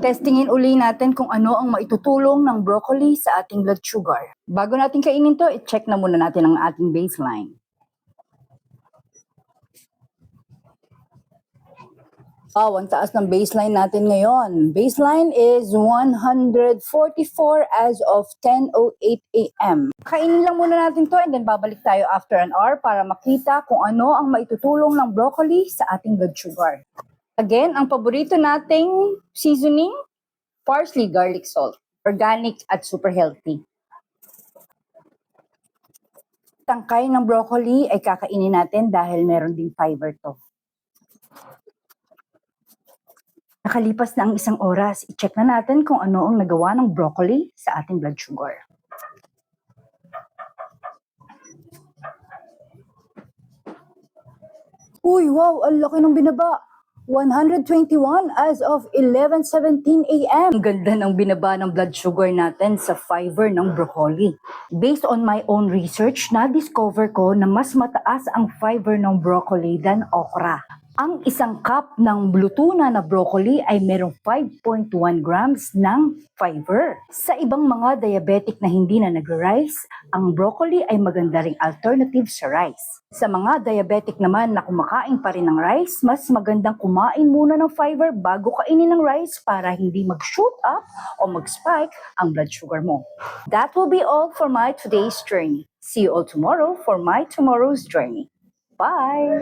Testingin uli natin kung ano ang maitutulong ng broccoli sa ating blood sugar. Bago natin kainin to, i-check na muna natin ang ating baseline. Wow, ang taas ng baseline natin ngayon. Baseline is 144 as of 10:08 a.m. Kainin lang muna natin to and then babalik tayo after an hour para makita kung ano ang maitutulong ng broccoli sa ating blood sugar. Again, ang paborito nating seasoning, parsley garlic salt. Organic at super healthy. Tangkay ng broccoli ay kakainin natin dahil meron ding fiber to. Nakalipas na ang isang oras, i-check na natin kung ano ang nagawa ng broccoli sa ating blood sugar. Uy, wow, ang laki ng binaba. 121 as of 11:17 a.m. Ang ganda ng binaba ng blood sugar natin sa fiber ng broccoli. Based on my own research, na-discover ko na mas mataas ang fiber ng broccoli than okra. Ang isang cup ng luto na broccoli ay merong 5.1 grams ng fiber. Sa ibang mga diabetic na hindi na nag-rice, ang broccoli ay maganda ring alternative sa rice. Sa mga diabetic naman na kumakain pa rin ng rice, mas magandang kumain muna ng fiber bago kainin ng rice para hindi mag-shoot up o mag-spike ang blood sugar mo. That will be all for my today's journey. See you all tomorrow for my tomorrow's journey. Bye!